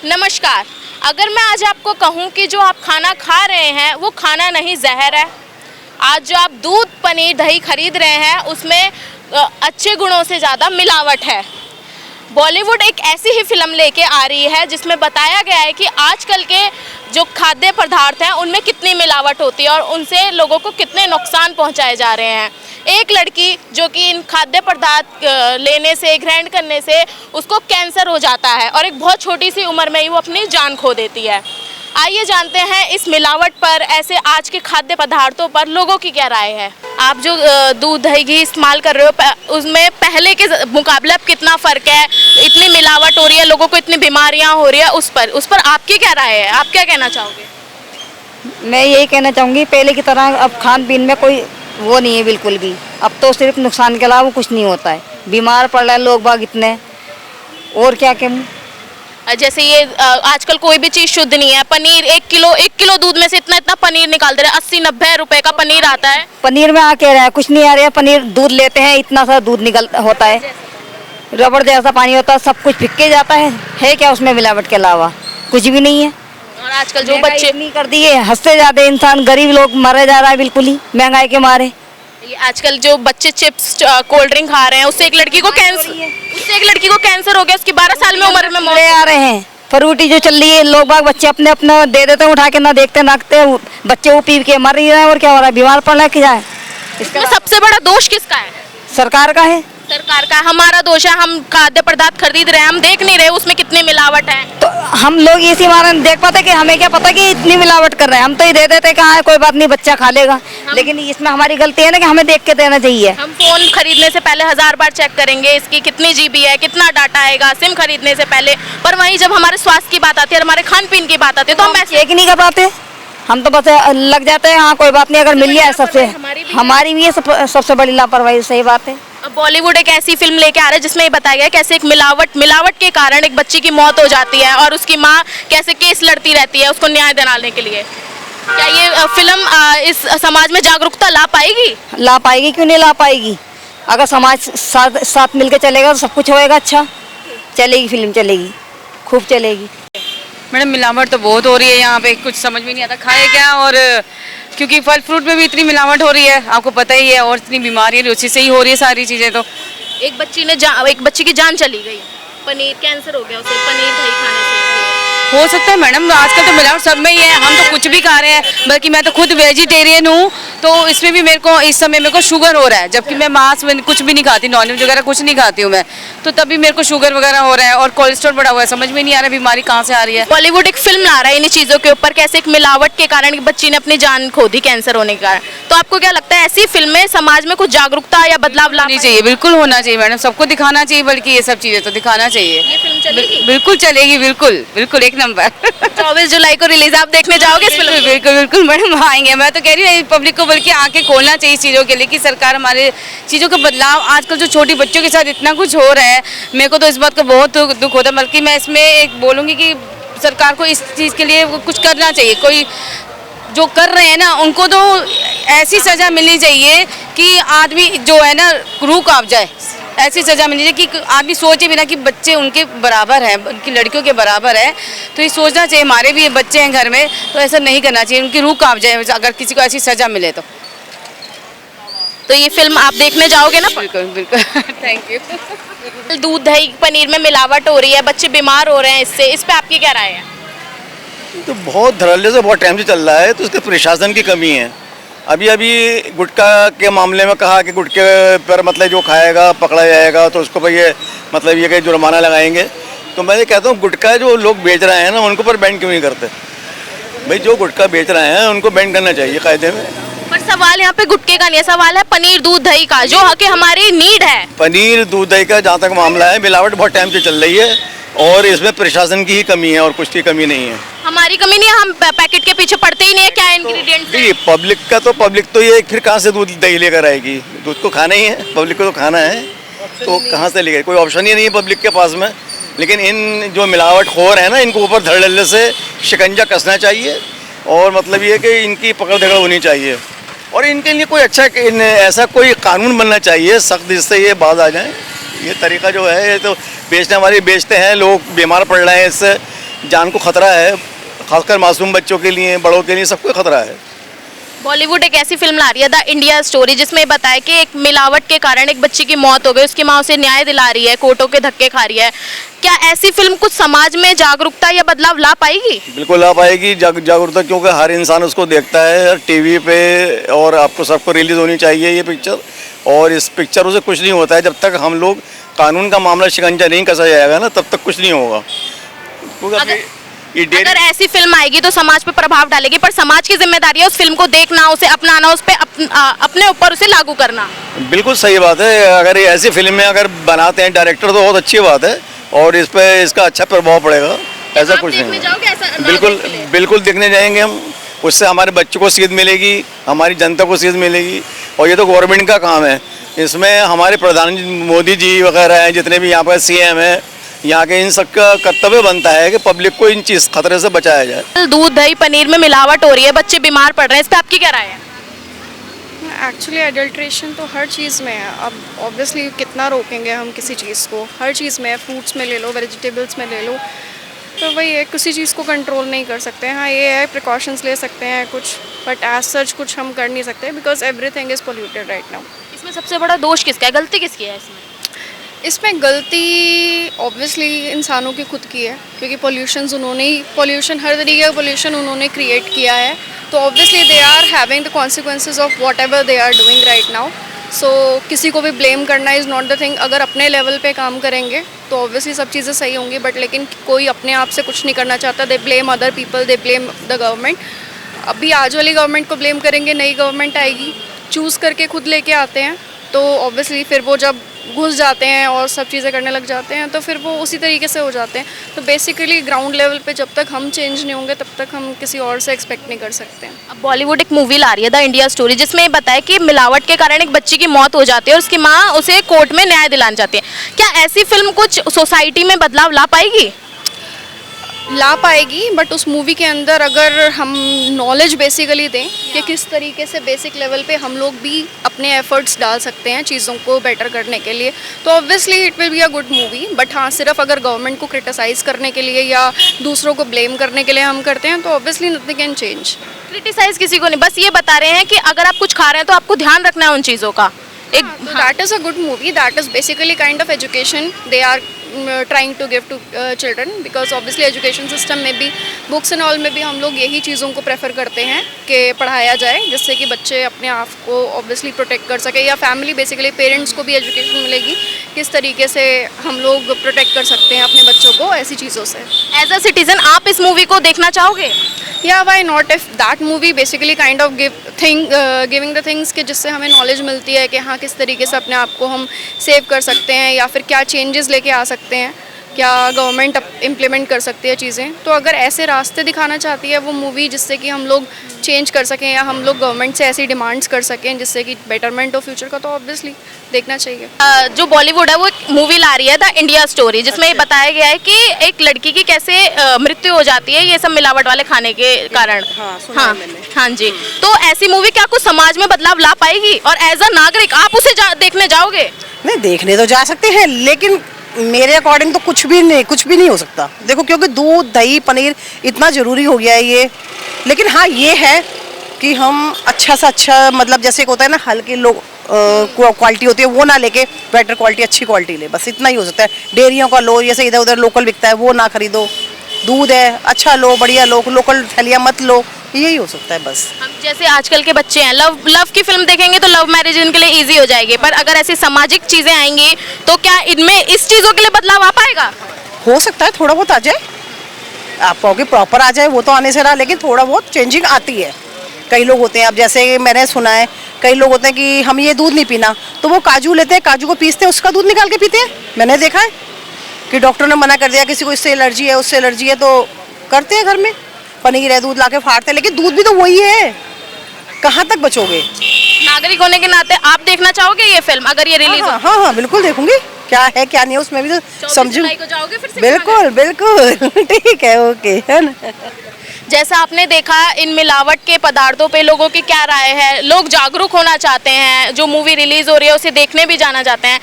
नमस्कार। अगर मैं आज आपको कहूं कि जो आप खाना खा रहे हैं वो खाना नहीं जहर है। आज जो आप दूध पनीर दही खरीद रहे हैं उसमें अच्छे गुणों से ज़्यादा मिलावट है। बॉलीवुड एक ऐसी ही फिल्म लेके आ रही है जिसमें बताया गया है कि आजकल के जो खाद्य पदार्थ हैं उनमें कितनी मिलावट होती है और उनसे लोगों को कितने नुकसान पहुंचाए जा रहे हैं। एक लड़की जो कि इन खाद्य पदार्थ लेने से ग्रहण करने से उसको कैंसर हो जाता है और एक बहुत छोटी सी उम्र में ही वो अपनी जान खो देती है। आइए जानते हैं इस मिलावट पर, ऐसे आज के खाद्य पदार्थों पर लोगों की क्या राय है। आप जो दूध दही घी इस्तेमाल कर रहे हो उसमें पहले के मुकाबले अब कितना फ़र्क है? इतनी मिलावट हो रही है, लोगों को इतनी बीमारियां हो रही है, उस पर आपकी क्या राय है? आप क्या कहना चाहोगे? मैं यही कहना चाहूँगी, पहले की तरह अब खान पीन में कोई वो नहीं है बिल्कुल भी। अब तो सिर्फ नुकसान के अलावा कुछ नहीं होता है। बीमार पड़ रहे हैं लोग बाग इतने, और क्या कहूँ। जैसे ये आजकल कोई भी चीज़ शुद्ध नहीं है। पनीर एक किलो दूध में से इतना पनीर निकाल दे रहे हैं। 80-90 रुपए का पनीर आता है। पनीर में आ कह रहा है कुछ नहीं आ रहा है। पनीर दूध लेते हैं, इतना सा दूध निकल होता है, रबड़ जैसा पानी होता है, सब कुछ फिक्के जाता है क्या उसमें मिलावट के अलावा? कुछ भी नहीं है। और आजकल जो बच्चे नहीं कर दिए, हंसते जाते इंसान, गरीब लोग मरे जा रहा है बिल्कुल ही महंगाई के मारे। ये आजकल जो बच्चे चिप्स कोल्ड ड्रिंक खा रहे हैं उससे एक लड़की को कैंसर हो गया। उसकी 12 साल में उम्र में मौत आ रहे हैं। फ्रूटी जो चल रही है, लोग बाग बच्चे अपने अपने दे देते हैं उठा के, ना देखते नाकते बच्चे वो पी के मर ही रहे हैं। और क्या हो रहा है? बीमार पड़ रहा है क्या है? इसमें सबसे बड़ा दोष किसका है? सरकार का है। सरकार का। हमारा दोष है, हम खाद्य पदार्थ खरीद रहे हैं, हम देख नहीं रहे उसमें कितनी मिलावट है। तो हम लोग इसी मारे देख पाते कि हमें क्या पता कि इतनी मिलावट कर रहे हैं। हम तो ये दे देते कि हाँ कोई बात नहीं, बच्चा खा लेगा। लेकिन इसमें हमारी गलती है ना कि हमें देख के देना चाहिए। हम फोन खरीदने से पहले 1000 बार चेक करेंगे इसकी कितनी जीबी है, कितना डाटा आएगा, सिम खरीदने से पहले। पर वहीं जब हमारे स्वास्थ्य की बात आती है, हमारे खान पीन की बात आती है तो हम चेक नहीं कर पाते। हम तो बस लग जाते हैं हाँ कोई बात नहीं, अगर मिल जाए सबसे। हमारी भी है सबसे बड़ी लापरवाही। सही बात है। अब बॉलीवुड एक ऐसी फिल्म लेके आ रहा है जिसमें ये बताया गया कैसे एक मिलावट के कारण एक बच्ची की मौत हो जाती है और उसकी माँ कैसे केस लड़ती रहती है उसको न्याय दिलाने के लिए। क्या ये फिल्म इस समाज में जागरूकता ला पाएगी? ला पाएगी, क्यों नहीं ला पाएगी। अगर समाज साथ मिलकर चलेगा तो सब कुछ होएगा। अच्छा चलेगी, फिल्म चलेगी, खूब चलेगी। मैडम मिलावट तो बहुत हो रही है यहाँ पे, कुछ समझ में नहीं आता खाए क्या। और क्योंकि फल फ्रूट में भी इतनी मिलावट हो रही है, आपको पता ही है, और इतनी बीमारी उसी से ही हो रही है सारी चीज़ें। तो एक बच्ची की जान चली गई, पनीर कैंसर हो गया उसे पनीर दही खाने से। हो सकता है मैडम, आजकल तो मिलावट सब में ही है। हम तो कुछ भी खा रहे हैं, बल्कि मैं तो खुद वेजिटेरियन हूँ, तो इसमें भी मेरे को इस समय मेरे को शुगर हो रहा है। जबकि मैं मांस में कुछ भी नहीं खाती, नॉनवेज वगैरह कुछ नहीं खाती हूँ मैं, तो तभी मेरे को शुगर वगैरह हो रहा है और कोलेस्ट्रॉल बढ़ा हुआ है। समझ में नहीं आ रहा बीमारी कहाँ से आ रही है। बॉलीवुड एक फिल्म ला रहा है इन चीज़ों के ऊपर, कैसे एक मिलावट के कारण एक बच्ची ने अपनी जान खो दी कैंसर होने के कारण। तो आपको क्या लगता है ऐसी फिल्में समाज में कुछ जागरूकता या बदलाव लानी चाहिए? बिल्कुल होना चाहिए मैडम, सबको दिखाना चाहिए, बल्कि ये सब चीज़ें तो दिखाना चाहिए। ये फिल्म चलेगी? बिल्कुल चलेगी, बिल्कुल बिल्कुल एक नंबर। 24 जुलाई को रिलीज, आप देखने जाओगे इस फिल्म? बिल्कुल बिल्कुल मैडम, आएंगे। मैं तो कह रही हूँ पब्लिक को बल्कि आंखें खोलना चाहिए इस चीज़ों के लिए कि सरकार हमारे चीज़ों का बदलाव। आजकल जो छोटी बच्चों के साथ इतना कुछ हो रहा है, मेरे को तो इस बात का बहुत दुख होता है। बल्कि मैं इसमें एक बोलूँगी कि सरकार को इस चीज़ के लिए कुछ करना चाहिए। कोई जो कर रहे हैं ना उनको तो ऐसी सज़ा मिलनी चाहिए कि आदमी जो है ना रूह कांप जाए। ऐसी सज़ा मिलनी चाहिए कि आदमी सोचे बिना कि बच्चे उनके बराबर हैं, उनकी लड़कियों के बराबर है। तो ये सोचना चाहिए, हमारे भी बच्चे हैं घर में, तो ऐसा नहीं करना चाहिए। उनकी रूह कांप जाए अगर किसी को ऐसी सज़ा मिले तो ये फिल्म आप देखने जाओगे ना? बिल्कुल बिल्कुल। Thank you. दूध दही पनीर में मिलावट हो रही है, बच्चे बीमार हो रहे हैं इससे, इस पे आपकी क्या राय है? तो बहुत धड़ल्ले से बहुत टाइम से चल रहा है, तो उसके प्रशासन की कमी है। अभी गुटखा के मामले में कहा कि गुटखे पर मतलब जो खाएगा पकड़ा जाएगा, तो उसको भाई ये मतलब ये कि जुर्माना लगाएंगे। तो मैं ये कहता हूँ गुटखा जो लोग बेच रहे हैं ना उनको पर बैन क्यों नहीं करते? भाई जो गुटखा बेच रहे हैं उनको बैन करना चाहिए कायदे में। पर सवाल यहाँ पे गुटखे का नहीं है, सवाल है पनीर दूध दही का, जो कि हमारी नीड है। पनीर दूध दही का जहाँ तक मामला है, मिलावट बहुत टाइम से चल रही है और इसमें प्रशासन की ही कमी है और कुछ की कमी नहीं है। हमारी कमी नहीं है, हम पैकेट के पीछे पड़ते ही नहीं है क्या इंग्रेडिएंट्स है। पब्लिक तो ये फिर कहाँ से दूध दही लेकर आएगी? दूध को खाना ही है, पब्लिक को तो खाना है, तो कहाँ से लेकर? कोई ऑप्शन ही नहीं है पब्लिक के पास में। लेकिन इन जो मिलावटखोर है ना, इनको ऊपर धड़ल्ले से शिकंजा कसना चाहिए और मतलब ये कि इनकी पकड़ धकड़ होनी चाहिए और इनके लिए कोई अच्छा ऐसा कोई कानून बनना चाहिए सख्त, जिससे ये बाज आ जाए। ये तरीका जो है ये तो बेचने वाले बेचते हैं, लोग बीमार पड़ रहे हैं इससे, जान को खतरा है, खासकर मासूम बच्चों के लिए, बड़ों के लिए, सबको खतरा है। बॉलीवुड एक ऐसी फिल्म ला रही है द इंडिया स्टोरी, जिसमें बताया कि एक मिलावट के कारण एक बच्ची की मौत हो गई, उसकी माँ उसे न्याय दिला रही है, कोर्टों के धक्के खा रही है। क्या ऐसी फिल्म कुछ समाज में जागरूकता या बदलाव ला पाएगी? बिल्कुल ला पाएगी जागरूकता, क्योंकि हर इंसान उसको देखता है टीवी पे, और आपको सबको रिलीज होनी चाहिए ये पिक्चर। और इस पिक्चरों से कुछ नहीं होता है, जब तक हम लोग कानून का मामला शिकंजा नहीं कसा जाएगा ना, तब तक कुछ नहीं होगा। क्योंकि अगर ऐसी फिल्म आएगी तो समाज पे प्रभाव डालेगी, पर समाज की जिम्मेदारी है उस फिल्म को देखना, उसे अपनाना, उस पे अपने ऊपर उसे लागू करना। बिल्कुल सही बात है। अगर ये ऐसी फिल्में अगर बनाते हैं डायरेक्टर तो बहुत अच्छी बात है, और इस पे इसका अच्छा प्रभाव पड़ेगा। ऐसा कुछ नहीं है। बिल्कुल बिल्कुल देखने जाएंगे हम, उससे हमारे बच्चों को सीख मिलेगी, हमारी जनता को सीख मिलेगी। और ये तो गवर्नमेंट का काम है, इसमें हमारे प्रधान मोदी जी वगैरह हैं, जितने भी यहाँ पर CM हैं, यहाँ के इन सबका कर्तव्य बनता है कि पब्लिक को इन चीज़ खतरे से बचाया जाए। दूध दही पनीर में मिलावट हो रही है, बच्चे बीमार पड़ रहे हैं, इस पे आपकी क्या राय है? एक्चुअली एडल्ट्रेशन तो हर चीज़ में है। अब ऑब्वियसली कितना रोकेंगे हम किसी चीज़ को, हर चीज़ में है। फ्रूट्स में ले लो, वेजिटेबल्स में ले लो, तो वही है, किसी चीज़ को कंट्रोल नहीं कर सकते हैं। हाँ ये है, प्रिकॉशंस ले सकते हैं कुछ, बट एज सच कुछ हम कर नहीं सकते, because everything is polluted right now. इसमें सबसे बड़ा दोष किसका है, गलती किसकी है इसमें गलती ऑब्वियसली इंसानों की खुद की है, क्योंकि पोल्यूशन हर तरीके का पोल्यूशन उन्होंने क्रिएट किया है। तो obviously they are having the consequences of whatever they are doing right now. So किसी को भी ब्लेम करना इज़ नॉट द थिंग। अगर अपने लेवल पे काम करेंगे तो ऑब्वियसली सब चीज़ें सही होंगी, बट लेकिन कोई अपने आप से कुछ नहीं करना चाहता। They blame other people, they blame the government. अभी आज वाली गवर्नमेंट को ब्लेम करेंगे, नई गवर्नमेंट आएगी, चूज़ करके खुद लेके आते हैं, तो ऑब्वियसली फिर वो जब घुस जाते हैं और सब चीज़ें करने लग जाते हैं तो फिर वो उसी तरीके से हो जाते हैं। तो बेसिकली ग्राउंड लेवल पे जब तक हम चेंज नहीं होंगे तब तक हम किसी और से एक्सपेक्ट नहीं कर सकते हैं। अब बॉलीवुड एक मूवी ला रही है द इंडिया स्टोरी, जिसमें बताया कि मिलावट के कारण एक बच्ची की मौत हो जाती है और उसकी माँ उसे कोर्ट में न्याय दिलाना चाहती है। क्या ऐसी फिल्म कुछ सोसाइटी में बदलाव ला पाएगी? ला पाएगी, बट उस मूवी के अंदर अगर हम नॉलेज बेसिकली दें कि किस तरीके से बेसिक लेवल पे हम लोग भी अपने एफर्ट्स डाल सकते हैं चीज़ों को बेटर करने के लिए, तो obviously it will be a good movie. But हाँ, सिर्फ अगर गवर्नमेंट को क्रिटिसाइज़ करने के लिए या दूसरों को ब्लेम करने के लिए हम करते हैं तो obviously nothing can change. Criticize किसी को नहीं, बस ये बता रहे हैं कि अगर आप कुछ खा रहे हैं तो आपको ध्यान रखना है उन चीज़ों का। एक that is a good movie, that is basically kind of education they are trying to give to children, because obviously education system में भी बुक्स एंड ऑल में भी हम लोग यही चीज़ों को प्रेफर करते हैं कि पढ़ाया जाए, जिससे कि बच्चे अपने आप को ऑब्वियसली प्रोटेक्ट कर सके, या फैमिली बेसिकली पेरेंट्स को भी एजुकेशन मिलेगी किस तरीके से हम लोग प्रोटेक्ट कर सकते हैं अपने बच्चों को ऐसी चीज़ों से। एज अ सिटीजन आप इस मूवी को देखना चाहोगे? या why not, if that movie basically kind of giving the things कि जिससे हमें नॉलेज मिलती है कि हाँ किस तरीके से अपने आप को हम सेव कर सकते हैं, या फिर क्या चेंजेस लेके आ सकते हैं, क्या गवर्नमेंट इम्प्लीमेंट कर सकती है चीज़ें। तो अगर ऐसे रास्ते दिखाना चाहती है वो मूवी जिससे कि हम लोग चेंज कर सकें या हम लोग गवर्नमेंट से ऐसी डिमांड्स कर सकें जिससे कि बेटरमेंट हो फ्यूचर का, तो ऑब्वियसली देखना चाहिए। जो बॉलीवुड है वो एक मूवी ला रही है द इंडिया स्टोरी, जिसमें ये बताया गया है कि एक लड़की की कैसे मृत्यु हो जाती है ये सब मिलावट वाले खाने के कारण। हाँ जी, तो ऐसी मूवी क्या कुछ समाज में बदलाव ला पाएगी? और एज अ नागरिक आप उसे देखने जाओगे? नहीं, देखने तो जा सकते हैं, लेकिन मेरे अकॉर्डिंग तो कुछ भी नहीं हो सकता। देखो, क्योंकि दूध दही पनीर इतना ज़रूरी हो गया है ये। लेकिन हाँ ये है कि हम अच्छा सा अच्छा, मतलब जैसे एक होता है ना हल्की लो क्वालिटी होती है वो ना लेके बेटर क्वालिटी, अच्छी क्वालिटी ले, बस इतना ही हो सकता है। डेयरियों का लो, जैसे इधर उधर लोकल बिकता है वो ना खरीदो, दूध है अच्छा लो, बढ़िया लो, लोकल थैलियाँ मत लो, यही हो सकता है बस। हम जैसे आजकल के बच्चे हैं, लव की फिल्म देखेंगे तो लव मैरिज इनके लिए इजी हो जाएगी, पर अगर ऐसी सामाजिक चीजें आएंगी तो क्या इनमें इस चीजों के लिए बदलाव आ पाएगा? हो सकता है, थोड़ा बहुत आ जाए। आप कहोगे प्रॉपर आ जाए, वो तो आने से रहा, लेकिन थोड़ा बहुत चेंजिंग आती है। कई लोग होते हैं, अब जैसे मैंने सुना है कई लोग होते हैं कि हम ये दूध नहीं पीना, तो वो काजू लेते हैं, काजू को पीसते हैं, उसका दूध निकाल के पीते हैं। मैंने देखा है कि डॉक्टर ने मना कर दिया, किसी को इससे एलर्जी है उससे एलर्जी है, तो करते हैं घर में पनीर है दूध लाके फाड़ते हैं, लेकिन दूध भी तो वही है, कहाँ तक बचोगे? नागरिक होने के नाते आप देखना चाहोगे ये फिल्म अगर ये रिलीज हो? हाँ, बिल्कुल देखूंगी, क्या है क्या नहीं है उसमें भी तो समझूं। जाओगे फिर से? बिल्कुल ठीक है, ओके, है ना। जैसा आपने देखा इन मिलावट के पदार्थों पे लोगों की क्या राय है, लोग जागरूक होना चाहते हैं, जो मूवी रिलीज हो रही है उसे देखने भी जाना चाहते हैं।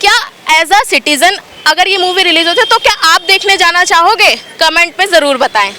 क्या एज अ सिटीजन अगर ये मूवी रिलीज होती है तो क्या आप देखने जाना चाहोगे? कमेंट में ज़रूर बताएं।